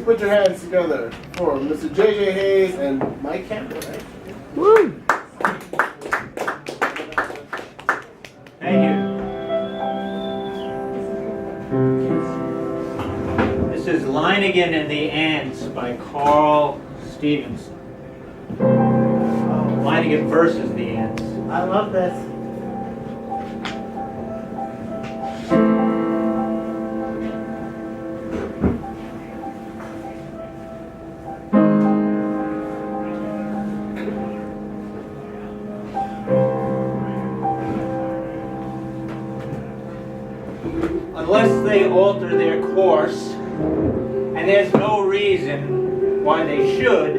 Put your hands together for Mr. J.J. Hayes and Mike Campbell. Right? Woo! Thank you. This is Linegan and the Ants by Carl Stevenson. Linegan versus the Ants. I love this. Unless they alter their course, and there's no reason why they should,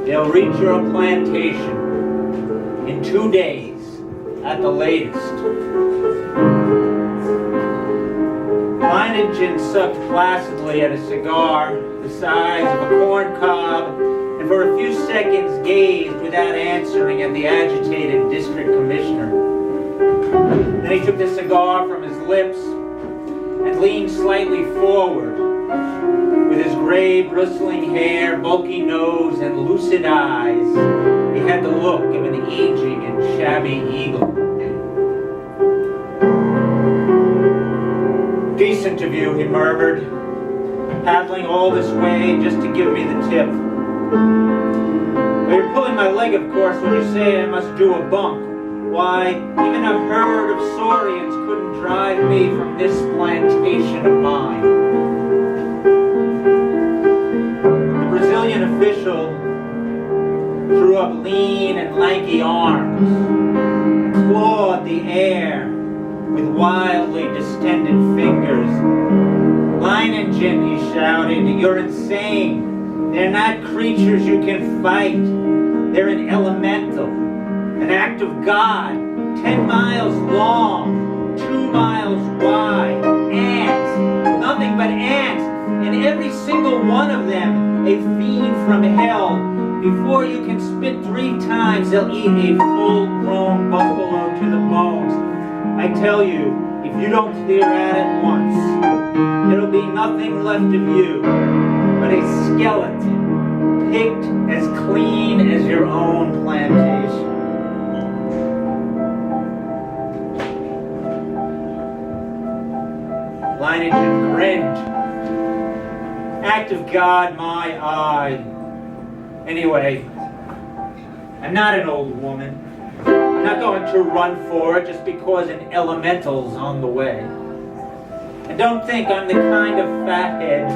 they'll reach your plantation in 2 days at the latest. Linegan sucked placidly at a cigar the size of a corn cob, and for a few seconds gazed without answering at the agitated district commissioner. Then he took the cigar from his lips and leaned slightly forward. With his gray, bristling hair, bulky nose, and lucid eyes, he had the look of an aging and shabby eagle. Decent of you, he murmured, paddling all this way just to give me the tip. Well, you're pulling my leg, of course, when you say I must do a bunk. Why, even a herd of saurians couldn't drive me from this plantation of mine. The Brazilian official threw up lean and lanky arms, clawed the air with wildly distended fingers. Linegan, he shouted, you're insane. They're not creatures you can fight. They're an elemental. An act of God, 10 miles long, 2 miles wide. Ants, nothing but ants, and every single one of them a fiend from hell. Before you can spit 3 times, they'll eat a full-grown buffalo to the bones. I tell you, if you don't clear at it once, there'll be nothing left of you but a skeleton, picked as clean as your own plantation. Linegan grinned. Act of God, my eye. Anyway, I'm not an old woman. I'm not going to run for it just because an elemental's on the way. And don't think I'm the kind of fathead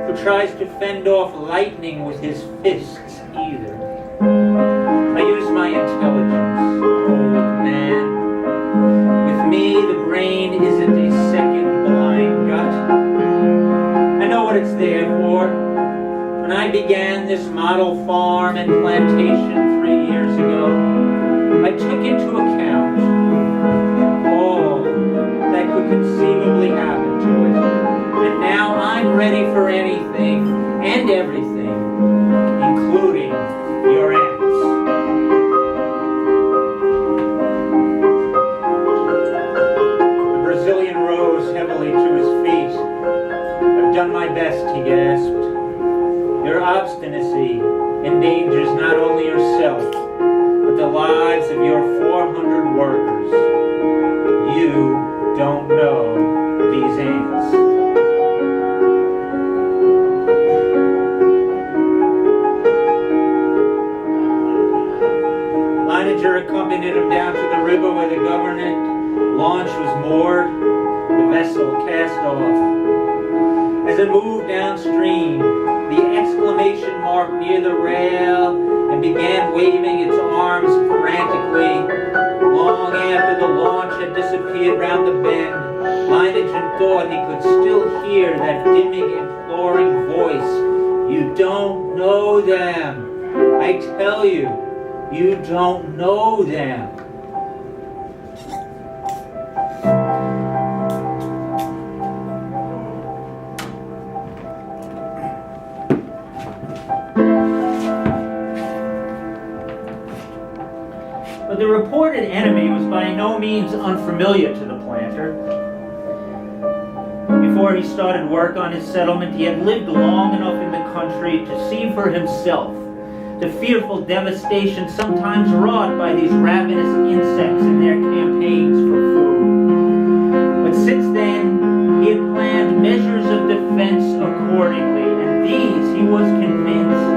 who tries to fend off lightning with his fists either. I use my intelligence, old man. With me, the brain isn't a second blind gut. I know what it's there for. When I began this model farm and plantation 3 years ago, I took into account all that could conceivably happen to it. And now I'm ready for anything and everything, including your ants. The Brazilian rose heavily to his feet. I've done my best, he gasped. Your obstinacy endangers not only yourself, but the lives of your 400 workers. You don't know these ants. Linegan accompanied him down to the river where the government launch was moored. The vessel cast off. As it moved downstream, the exclamation mark near the rail and began waving its arms frantically. Long after the launch had disappeared round the bend, Linegan thought he could still hear that dimming, imploring voice. You don't know them. I tell you, you don't know them. But the reported enemy was by no means unfamiliar to the planter. Before before he started work on his settlement, he had lived long enough in the country to see for himself the fearful devastation sometimes wrought by these ravenous insects in their campaigns for food. But since then, he had planned measures of defense accordingly, and these, he was convinced,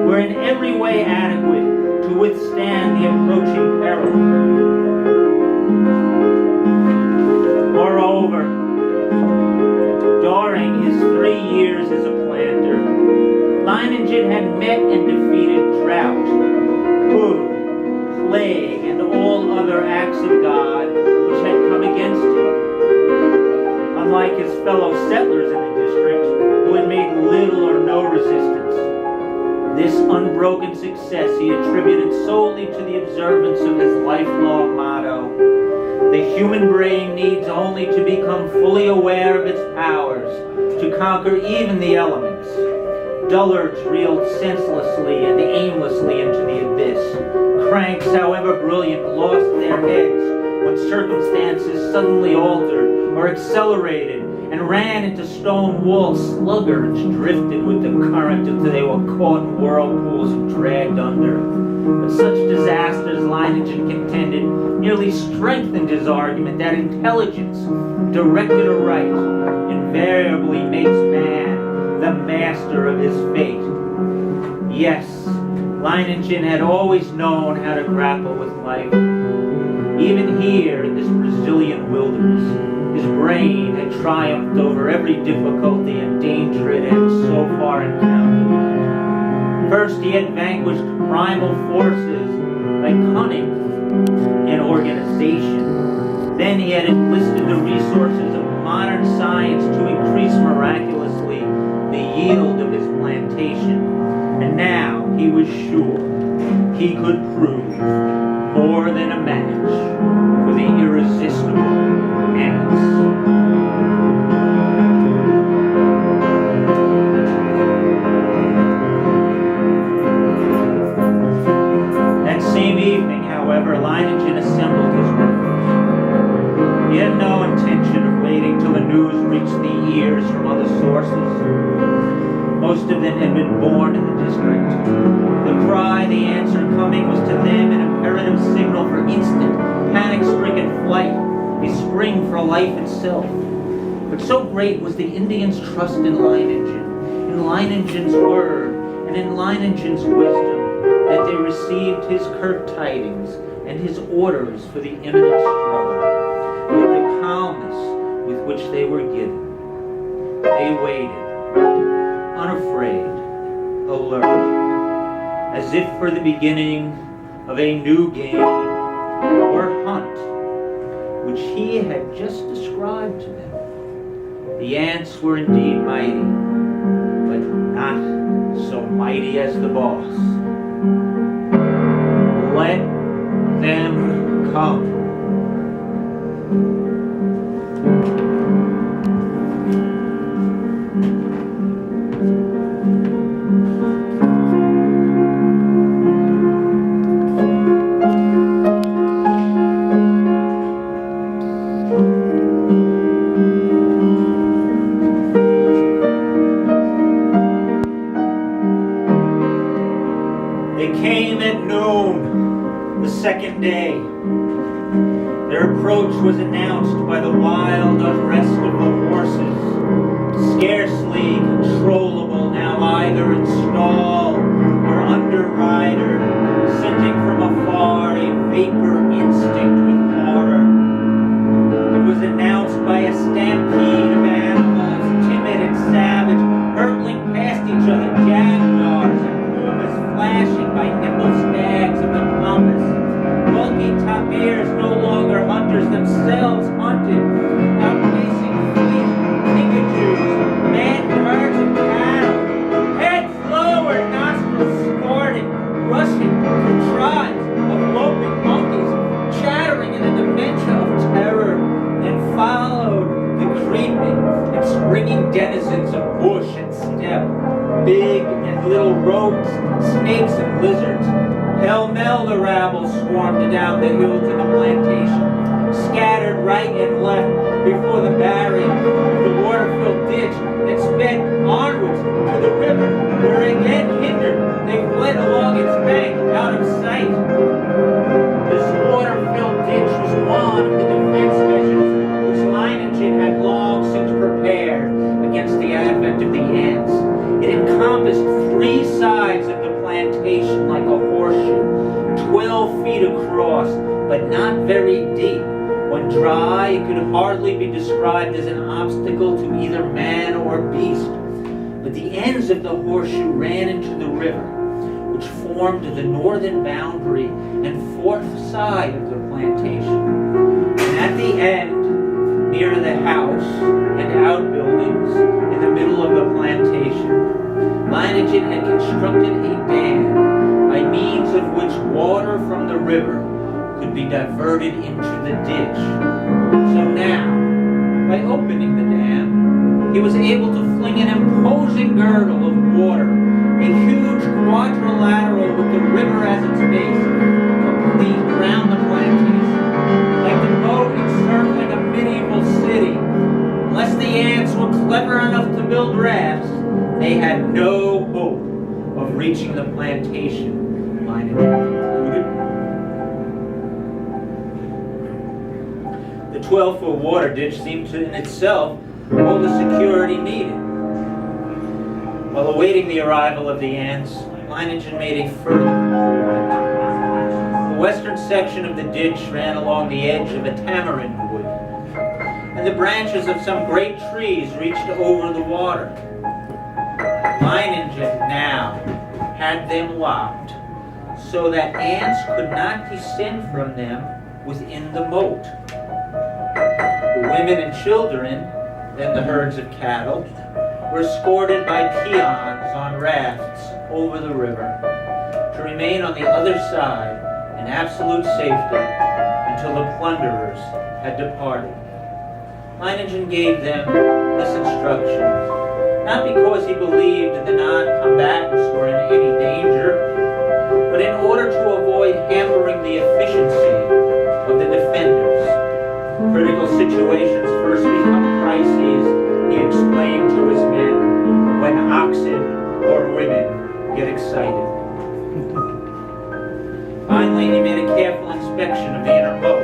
were in every way adequate to withstand the approaching peril. Moreover, during his 3 years as a planter, Leiningen had met and defeated drought, food, plague, and all other acts of God which had come against him. Unlike his fellow settlers in the district, who had made little or no resistance, this unbroken success he attributed solely to the observance of his lifelong motto: the human brain needs only to become fully aware of its powers to conquer even the elements. Dullards reeled senselessly and aimlessly into the abyss. Cranks, however brilliant, lost their heads when circumstances suddenly altered or accelerated and ran into stone walls. Sluggards drifted with the current until they were caught in whirlpools and dragged under. But such disasters, Leiningen contended, merely strengthened his argument that intelligence, directed aright, invariably makes man the master of his fate. Yes, Leiningen had always known how to grapple with life. Even here in this Brazilian wilderness, his brain had triumphed over every difficulty and danger it had so far encountered. First, he had vanquished primal forces by cunning and organization. Then he had enlisted the resources of modern science to increase miraculously the yield of his plantation. And now he was sure he could prove more than a match for the irresistible ants. However, Leiningen assembled his workers. He had no intention of waiting till the news reached the ears from other sources. Most of them had been born in the district. The cry, the answer coming, was to them an imperative signal for instant, panic-stricken flight, a spring for life itself. But so great was the Indians' trust in Leiningen's word, and in Leiningen's wisdom, that they received his curt tidings and his orders for the imminent struggle with the calmness with which they were given. They waited, unafraid, alert, as if for the beginning of a new game or hunt, which he had just described to them. The ants were indeed mighty, but not so mighty as the boss. Let them come. They came at noon the second day. Their approach was announced by the wild unrest of the horses, scarcely controllable now either in stall or under rider, scenting from afar a vapor instinct with horror. It was announced by a stampede of animals, timid and savage, hurtling past each other, jaguars and pumas flashing by nimble stags of the pampas. Bulky tapirs, no longer hunters themselves, hunted, outpacing fleet kinkajous, mad herds of cattle, heads lowered, nostrils snorting, rushing through tribes of loping monkeys, chattering in a dementia of terror, and followed the creeping and springing denizens of bush and steppe, big and little rodents, snakes and lizards. Pell-mell the rabble swarmed down the hill to the plantation, scattered right and left, before the barrier of the water-filled ditch that sped onwards to the river, where again hindered, they fled along its bank out of sight. This water-filled ditch was one of the defense measures which Leiningen had long since prepared against the advent of the ants. It encompassed 3 sides of the plantation like a horseshoe, 12 feet across, but not very deep. When dry, it could hardly be described as an obstacle to either man or beast. But the ends of the horseshoe ran into the river, which formed the northern boundary and 4th side of the plantation. And at the end, near the house and outbuildings in the middle of the plantation, Leiningen had constructed a dam by means of which water from the river could be diverted into the ditch. So now, by opening the dam, he was able to fling an imposing girdle of water, a huge quadrilateral with the river as its base, complete around the plantation, like the moat encircling a medieval city. Unless the ants were clever enough to build rafts, they had no hope of reaching the plantation, Leiningen concluded. The 12-foot water ditch seemed to, in itself, hold the security needed. While awaiting the arrival of the ants, Leiningen made a further improvement. The western section of the ditch ran along the edge of a tamarind wood, and the branches of some great trees reached over the water. Leiningen now had them locked so that ants could not descend from them within the moat. The women and children, and the herds of cattle, were escorted by peons on rafts over the river to remain on the other side in absolute safety until the plunderers had departed. Leiningen gave them this instruction, not because he believed the non-combatants were in any danger, but in order to avoid hampering the efficiency of the defenders. Critical situations first become crises, he explained to his men, when oxen or women get excited. Finally, he made a careful inspection of the inner moat.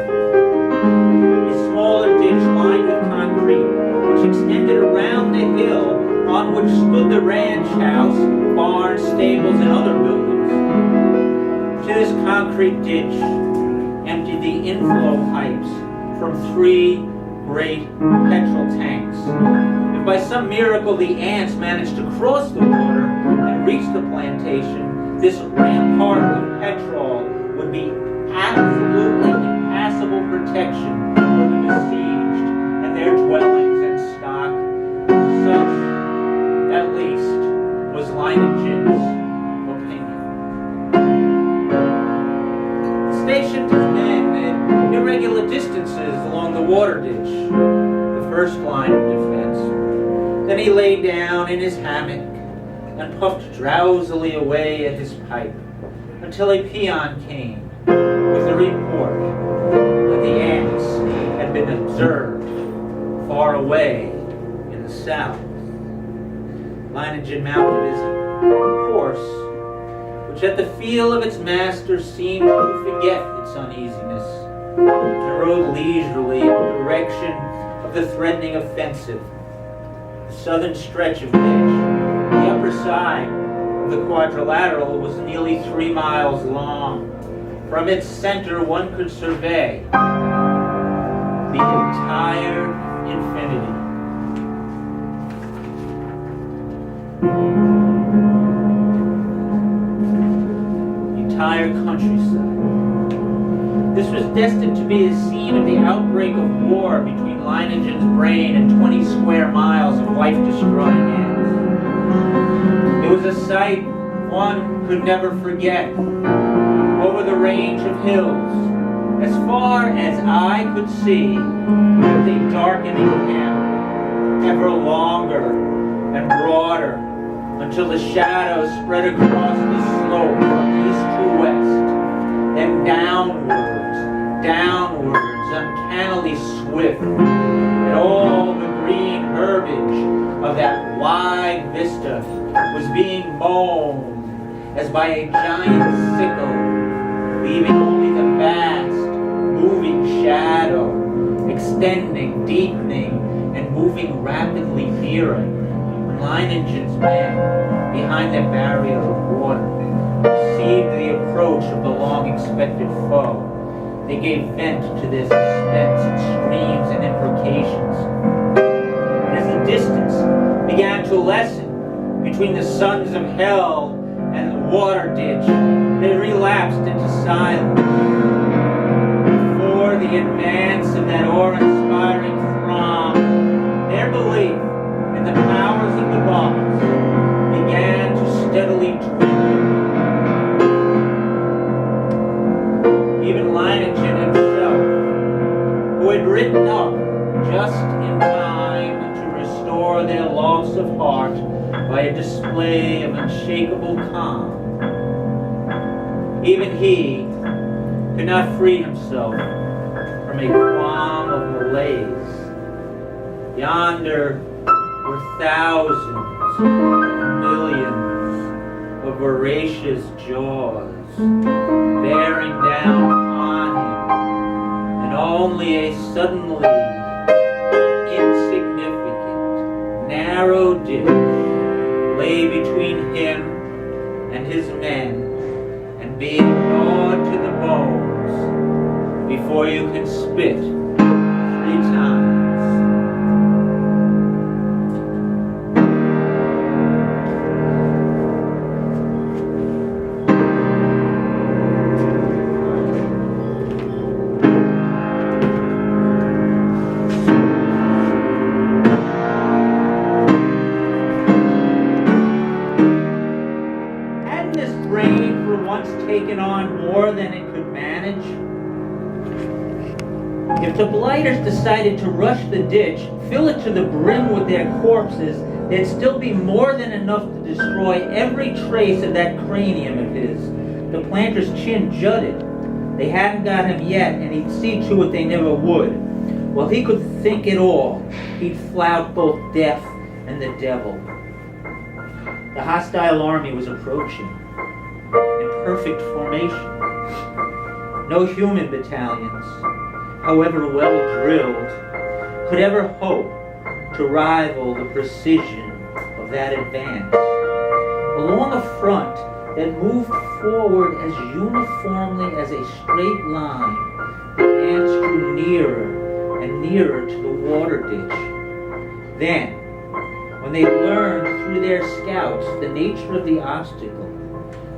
A smaller ditch lined with concrete, which extended around the hill on which stood the ranch house, barns, stables, and other buildings. To this concrete ditch emptied the inflow pipes from 3 great petrol tanks. If by some miracle the ants managed to cross the water and reach the plantation, this rampart of petrol would be absolutely impassable protection for the besieged and their dwellings and stock. Such, at least, was Leiningen's opinion. The stationed his men at irregular distances along the water ditch, the first line of defense. Then he lay down in his hammock and puffed drowsily away at his pipe until a peon came with the report that the ants had been observed far away in the south. Leiningen mounted his horse, which at the feel of its master seemed to forget its uneasiness, and rode leisurely in the direction of the threatening offensive. The southern stretch of which, the upper side of the quadrilateral, was nearly 3 miles long. From its center one could survey the entire infinity. The entire countryside. This was destined to be the scene of the outbreak of war between Leiningen's brain and 20 square miles of life-destroying ants. It was a sight one could never forget. Over the range of hills, as far as eye could see, with a darkening camp, ever longer and broader, until the shadows spread across the slope from east to west, then downwards, uncannily swift, and all the green herbage of that wide vista was being mown as by a giant sickle, leaving only the vast, moving shadow, extending, deepening, and moving rapidly nearer. When Leiningen's men, behind their barrier of water, perceived the approach of the long-expected foe, they gave vent to their suspense in screams and imprecations. And as the distance began to lessen between the sons of hell and the water ditch, they relapsed into silence. Before the advance of that awe-inspiring throng, their belief in the powers of the boss began to steadily dwindle. Even Leiningen himself, who had ridden up just in time to restore their loss of heart by a display of unshakable calm, even he could not free himself from a qualm of malaise. Yonder were thousands, millions of voracious jaws bearing down upon him, and only a suddenly insignificant, narrow ditch lay between him and his men, and being gnawed to the bones before you can spit 3 times. Taken on more than it could manage? If the blighters decided to rush the ditch, fill it to the brim with their corpses, there'd still be more than enough to destroy every trace of that cranium of his. The planter's chin jutted. They hadn't got him yet, and he'd see to it they never would. While he could think it all, he'd flout both death and the devil. The hostile army was approaching in perfect formation. No human battalions, however well drilled, could ever hope to rival the precision of that advance. Along a front that moved forward as uniformly as a straight line, the ants drew nearer and nearer to the water ditch. Then, when they learned through their scouts the nature of the obstacle,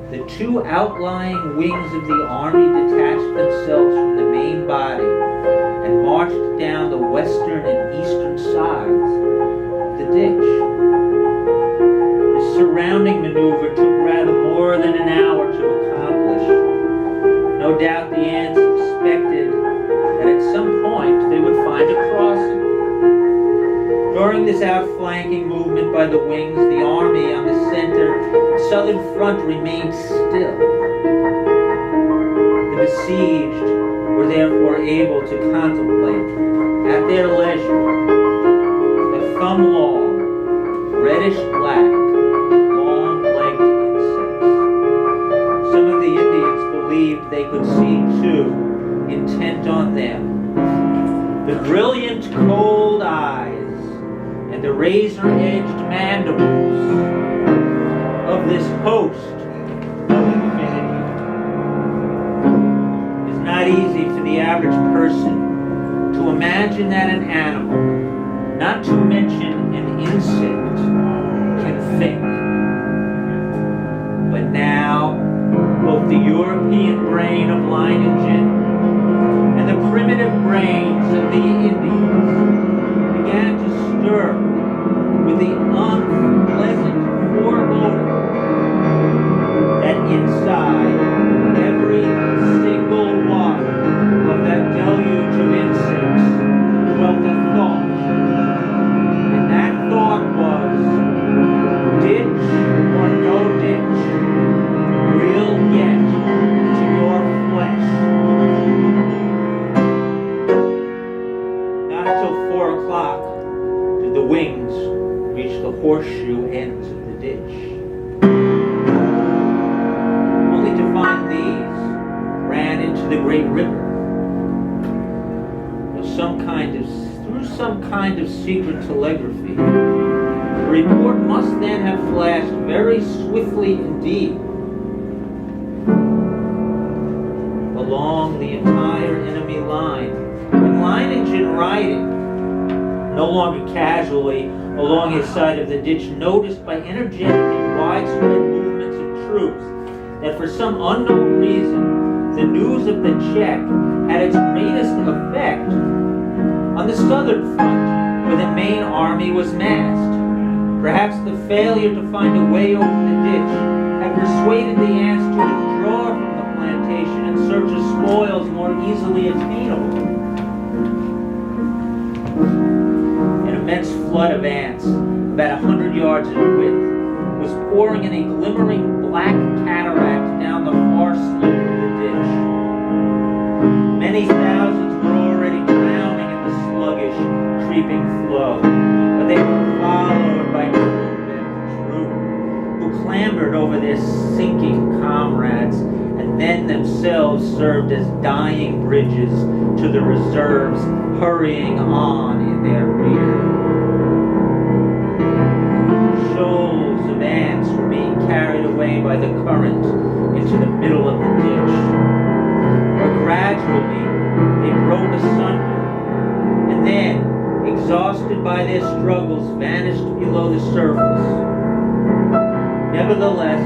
the 2 outlying wings of the army detached themselves from the main body and marched down the western and eastern sides of the ditch. The surrounding maneuver took rather more than an hour to accomplish. No doubt the ants expected that at some point they would find a crossing. During this outflanking movement by the wings, the army on the center and southern front remained still. The besieged were therefore able to contemplate, at their leisure, the thumb-long, reddish-black, long-legged insects. Some of the Indians believed they could see too, intent on them. The brilliant, cold eyes and the razor-edged mandibles of this host of infinity. It is not easy for the average person to imagine that an animal, not to mention an insect, can think. But now, both the European brain of Leiningen and the primitive brains of the Indians began to stir with the unpleasant foreboding that inside every single one of that deluge of insects dwelt a thought. And that thought was, ditch or no ditch, we'll get to your flesh. Not until 4 o'clock secret telegraphy. The report must then have flashed very swiftly indeed along the entire enemy line. And Leiningen riding, no longer casually, along his side of the ditch, noticed by energetic and widespread movements of troops that for some unknown reason, the news of the check had its greatest effect on the southern front, where the main army was massed. Perhaps the failure to find a way over the ditch had persuaded the ants to withdraw from the plantation in search of spoils more easily attainable. An immense flood of ants, about 100 yards in width, was pouring in a glimmering black cataract down the far slope of the ditch. Many thousands were already drowning in the sluggish, creeping flow, but they were followed by troop after troop, who clambered over their sinking comrades, and then themselves served as dying bridges to the reserves hurrying on in their rear. Shoals of ants were being carried away by the current into the middle of the ditch, where gradually they broke asunder, and then, exhausted by their struggles, vanished below the surface. Nevertheless,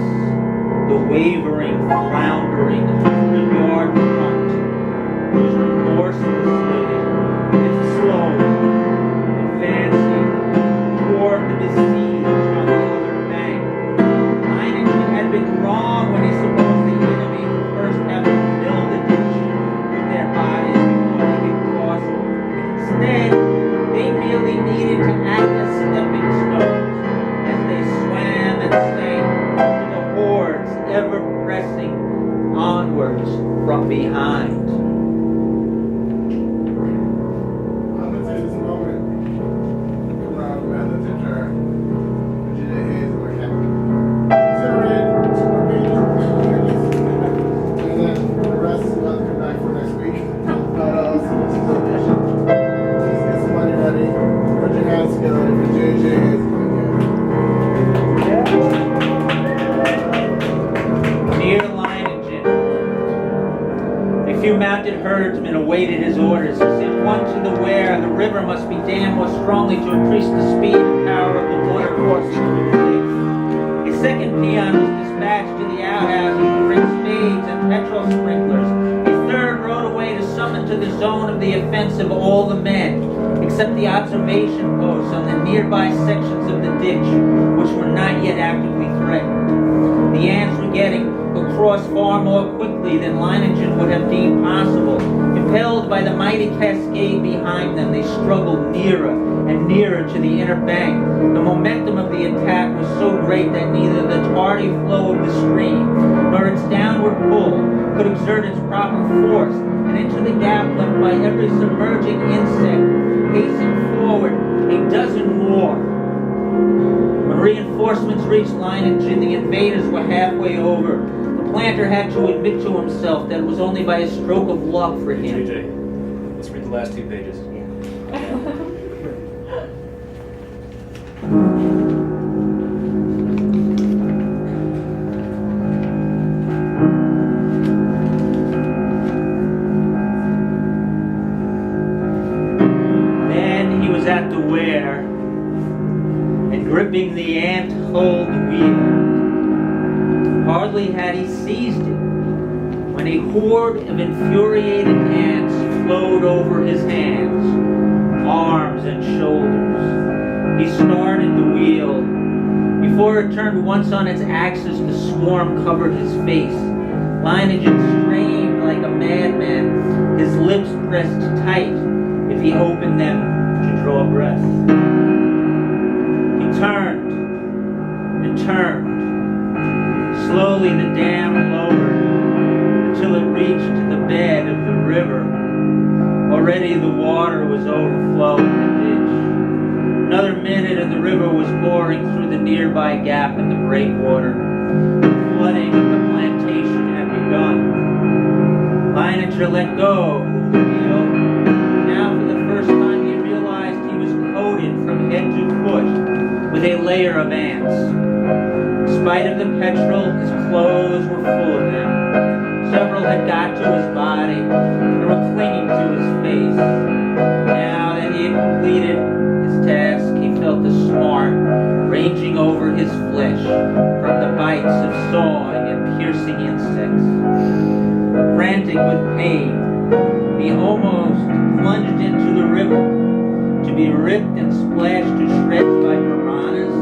the wavering, floundering 100-yard front was remorselessly and slowly advancing toward the besieged on the other bank. Leiningen had been wrong when he supposed the enemy would first have to fill the ditch with their bodies before they could cross it. Instead, they merely needed to act as stepping stones as they swam and sank to the hordes ever pressing onwards from behind. I'm gonna take this moment to around the teacher, Virginia Hayes, and my captain. Consider it 2 more pages, and then the rest is about to come back for next week. So this is the mission. Please get some money ready. Put your hands together for JJ Hayes and Near Leiningen, a few mounted herdsmen awaited his orders. He sent one to the Wear. The river must be dammed more strongly to increase the speed and power of the water courses through the ditch. A second peon was dispatched to the outhouses to bring spades and petrol sprinklers. A third rode away to summon to the zone of the offensive all the men, except the observation posts on the nearby sections of the ditch, which were not yet actively threatened. The ants were getting across far more quickly than Leiningen would have deemed possible. Impelled by the mighty cascade behind them, they struggled nearer and nearer to the inner bank. The momentum of the attack was so great that neither the tardy flow of the stream nor its downward pull could exert its proper force, and into the gap left by every submerging insect hastened forward a dozen more. When reinforcements reached Leiningen, the invaders were halfway over. The planter had to admit to himself that it was only by a stroke of luck for him. JJ, let's read the last 2 pages. Then he was at the Wear, and gripping the ant-hulled wheel. Hardly had he seized it when a horde of infuriated ants flowed over his hands, arms, and shoulders. He started the wheel. Before it turned once on its axis, the swarm covered his face. Leiningen strained like a madman, his lips pressed tight if he opened them to draw breath. He turned and turned. Slowly the dam lowered until it reached the bed of the river. Already the water was overflowing the ditch. Another minute and the river was pouring through the nearby gap in the breakwater. The flooding of the plantation had begun. Leininger let go of the wheel. Now for the first time he realized he was coated of ants. In spite of the petrol, his clothes were full of them. Several had got to his body and were clinging to his face. Now that he had completed his task, he felt the smart ranging over his flesh from the bites of sawing and piercing insects. Frantic with pain, he almost plunged into the river to be ripped and splashed to shreds by piranhas.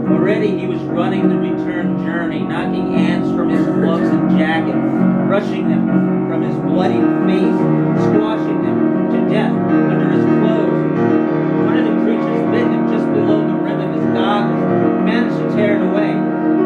Already he was running the return journey, knocking ants from his gloves and jacket, brushing them from his bloody face, squashing them to death under his clothes. One of the creatures bit him just below the rim of his goggles. He managed to tear it away.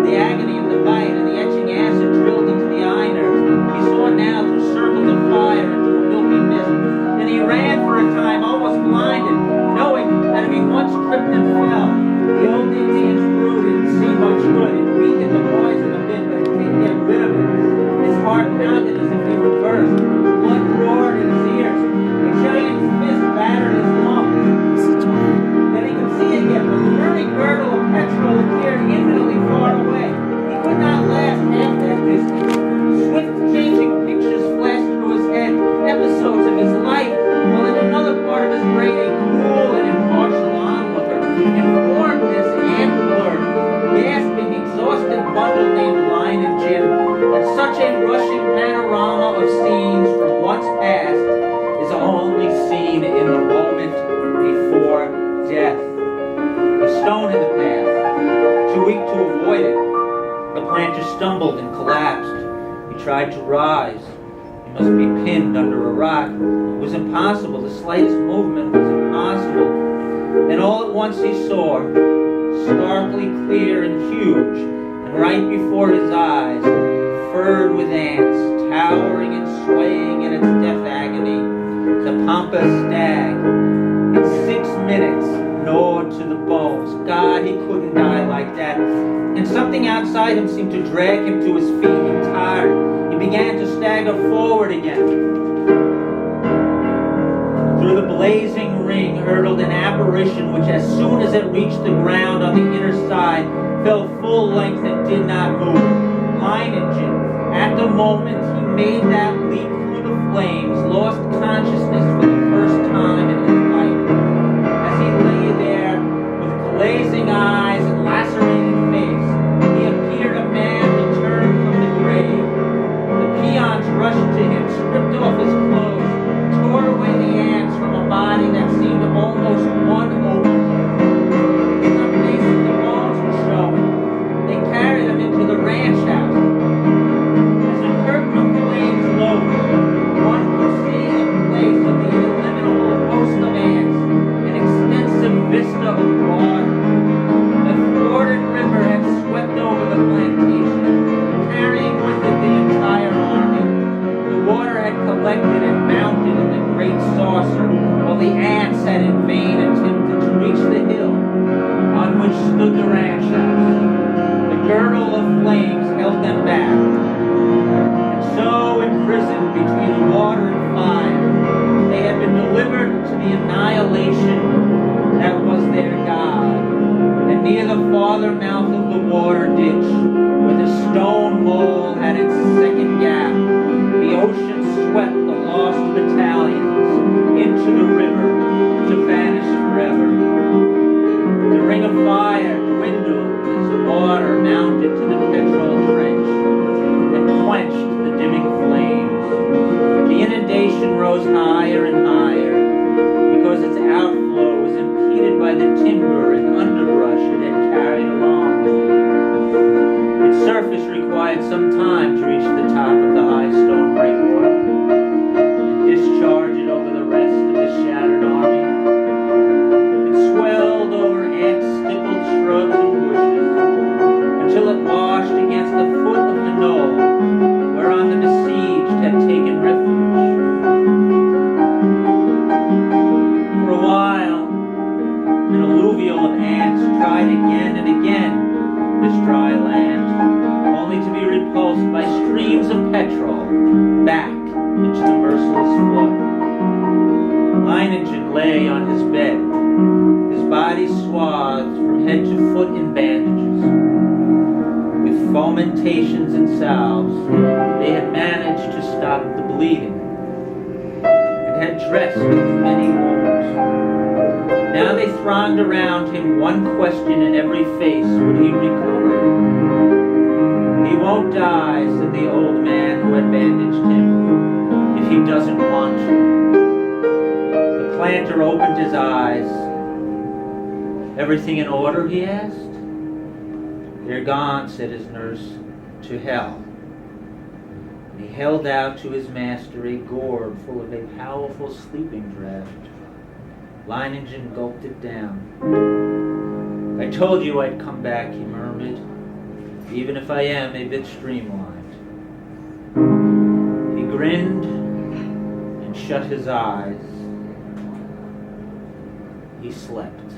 The agony of the bite and the etching acid drilled into the eye nerves. He saw now through circles of fire into a milky mist. Then he ran for a time, almost blinded, knowing that if he once tripped and fell, the old Indian's brood didn't see much good. It weakened the poison a bit, but it didn't get rid of it. His heart pounded as if he would burst. Blood roared in his ears. A giant fist battered his lungs. Then he could see again, but the burning girdle of petrol appeared infinitely far away. He could not last half that distance. Swift changing pictures flashed through his head, episodes of his life, while in another part of his brain a cool and impartial onlooker informed this ant-blurred, gasping, exhausted bundle named Lion and Jim. And such a rushing panorama of scenes from what's past is only seen in the moment before death. A stone in the path, too weak to avoid it, the planter stumbled and collapsed. He tried to rise. He must be pinned under a rock. It was impossible. The slightest movement was impossible. Then all at once he saw, starkly clear and huge, and right before his eyes, furred with ants, towering and swaying in its death agony, the pampas stag. In 6 minutes, gnawed to the bones. God, he couldn't die like that. And something outside him seemed to drag him to his feet. He tired. He began to stagger forward again. Through the blazing ring hurtled an apparition which, as soon as it reached the ground on the inner side, fell full length and did not move. Lion-Jin, at the moment he made that leap through the flames, lost consciousness for the first time in his life. As he lay there with glazing eyes and lacerated face, he appeared a man returned from the grave. The peons rushed to him, stripped off his clothes, tore away the ants from a body that seemed almost one open. In some places the bones were showing. They carried him into the ranch house. As a curtain of flames lowered, one could see in place of the illimitable host of ants an extensive vista of water. The thwarted river had swept over the plantation, carrying with it the entire army. The water had collected and mounted in the great saucer, while the ants had in vain attempted to reach the hill on which stood the ranch house. The girdle of flames held them back. And so, imprisoned between water and fire, they had been delivered to the annihilation that was their God. And near the farther mouth of the water ditch, where the stone mole had its second gap, the ocean swept the lost battalions into the river to vanish forever. The ring of fire dwindled as the water mounted to the petrol trench and quenched the dimming flames. The inundation rose higher and higher because its outflow was impeded by the timber and underbrush it had carried along with it. Its surface required some time to reach the top of the high stone breakwater and discharge it over the rest of the shattered army. It swelled over ant-stippled shrubs and bushes until it washed against the foot of the knoll whereon the besieged had taken refuge. For a while, an alluvial of ants tried again and again this dry land, only to be repulsed by streams of petrol back into the merciless flood. Lion-Jin lay on his bed, his body swathed from head to foot in bandages. fomentations and salves, they had managed to stop the bleeding and had dressed many wounds. Now they thronged around him, one question in every face: would he recover? "He won't die," said the old man who had bandaged him, "if he doesn't want to." The planter opened his eyes. "Everything in order?" he asked. "They're gone," said his nurse, "to hell." He held out to his master a gourd full of a powerful sleeping draught. Leiningen gulped it down. "I told you I'd come back," he murmured, "even if I am a bit streamlined." He grinned and shut his eyes. He slept.